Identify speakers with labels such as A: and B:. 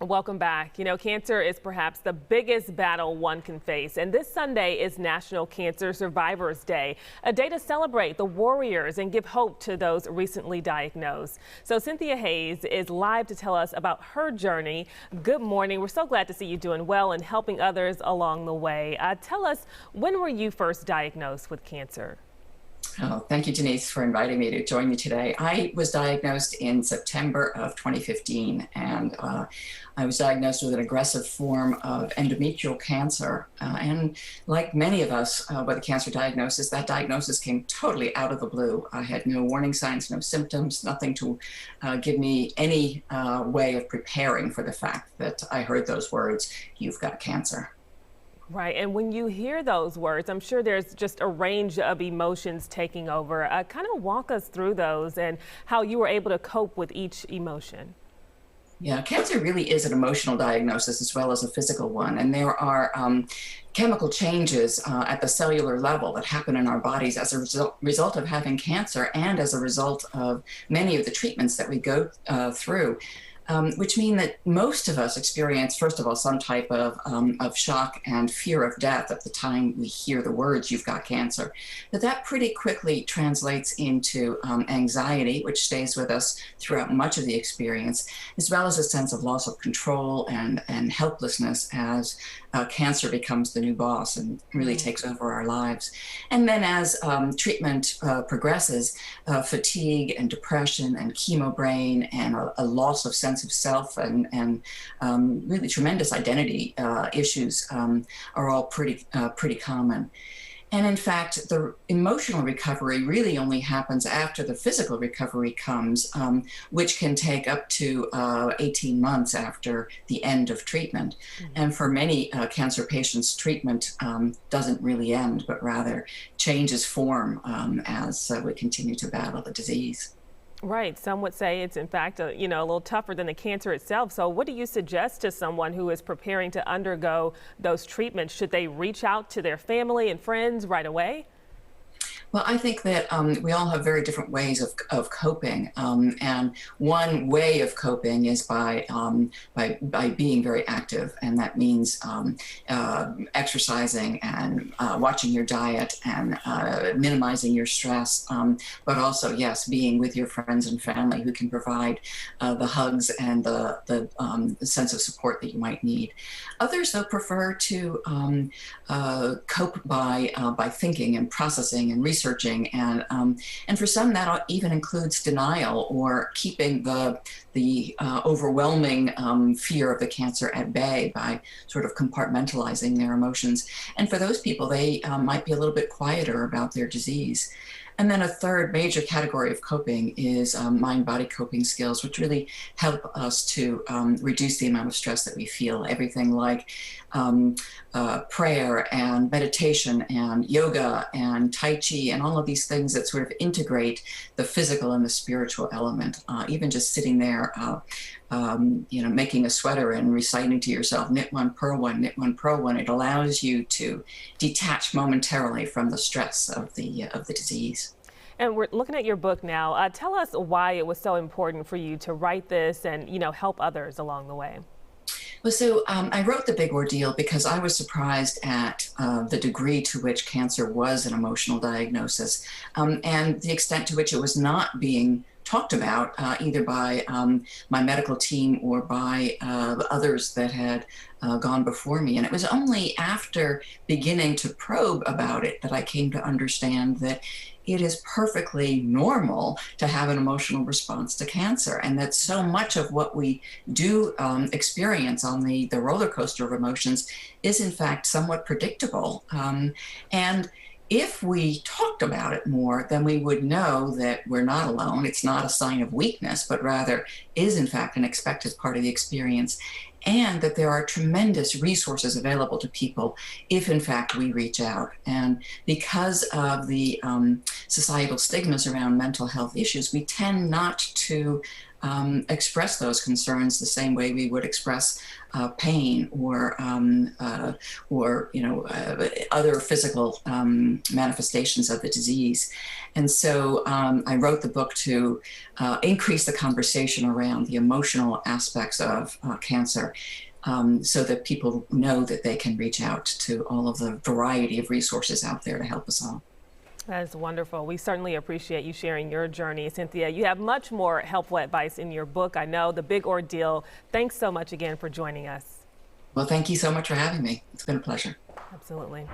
A: Welcome back. Cancer is perhaps the biggest battle one can face, and this Sunday is National Cancer Survivors Day, a day to celebrate the warriors and give hope to those recently diagnosed. So Cynthia Hayes is live to tell us about her journey. Good morning. We're so glad to see you doing well and helping others along the way. Tell us, when were you first diagnosed with cancer?
B: Oh, thank you, Denise, for inviting me to join you today. I was diagnosed in September of 2015, and I was diagnosed with an aggressive form of endometrial cancer. And like many of us with a cancer diagnosis, that diagnosis came totally out of the blue. I had no warning signs, no symptoms, nothing to give me any way of preparing for the fact that I heard those words, "You've got cancer."
A: Right. And when you hear those words, I'm sure there's just a range of emotions taking over. Kind of walk us through those and how you were able to cope with each emotion.
B: Yeah, cancer really is an emotional diagnosis as well as a physical one. And there are chemical changes at the cellular level that happen in our bodies as a result of having cancer and as a result of many of the treatments that we go through. Which mean that most of us experience, first of all, some type of shock and fear of death at the time we hear the words, "You've got cancer." But that pretty quickly translates into anxiety, which stays with us throughout much of the experience, as well as a sense of loss of control and helplessness as cancer becomes the new boss and really takes over our lives. And then as treatment progresses, fatigue and depression and chemo brain and a loss of sense of self and really tremendous identity issues are all pretty common. And in fact, the emotional recovery really only happens after the physical recovery comes, which can take up to 18 months after the end of treatment. And for many cancer patients, treatment doesn't really end, but rather changes form as we continue to battle the disease.
A: Right. Some would say it's in fact a little tougher than the cancer itself. So what do you suggest to someone who is preparing to undergo those treatments? Should they reach out to their family and friends right away?
B: Well, I think that we all have very different ways of coping, and one way of coping is by being very active, and that means exercising and watching your diet and minimizing your stress, but also, yes, being with your friends and family who can provide the hugs and the sense of support that you might need. Others, though, prefer to cope by thinking and processing and researching, and for some that even includes denial or keeping the overwhelming fear of the cancer at bay by sort of compartmentalizing their emotions. And for those people, they might be a little bit quieter about their disease. And then a third major category of coping is mind-body coping skills, which really help us to reduce the amount of stress that we feel. Everything like prayer and meditation and yoga and Tai Chi and all of these things that sort of integrate the physical and the spiritual element. Even just sitting there, making a sweater and reciting to yourself, knit one, purl one, knit one, purl one. It allows you to detach momentarily from the stress of the disease.
A: And we're looking at your book now. Tell us why it was so important for you to write this and, help others along the way.
B: Well, so I wrote The Big Ordeal because I was surprised at the degree to which cancer was an emotional diagnosis, and the extent to which it was not being talked about either by my medical team or by others that had gone before me. And it was only after beginning to probe about it that I came to understand that it is perfectly normal to have an emotional response to cancer, and that so much of what we do experience on the roller coaster of emotions is in fact somewhat predictable. And if we talked about it more, then we would know that we're not alone. It's not a sign of weakness, but rather is in fact an expected part of the experience, and that there are tremendous resources available to people if in fact we reach out. And because of the societal stigmas around mental health issues, we tend not to express those concerns the same way we would express pain or other physical manifestations of the disease. And so I wrote the book to increase the conversation around the emotional aspects of cancer. So that people know that they can reach out to all of the variety of resources out there to help us all.
A: That is wonderful. We certainly appreciate you sharing your journey, Cynthia. You have much more helpful advice in your book. I know, The Big Ordeal. Thanks so much again for joining us.
B: Well, thank you so much for having me. It's been a pleasure.
A: Absolutely.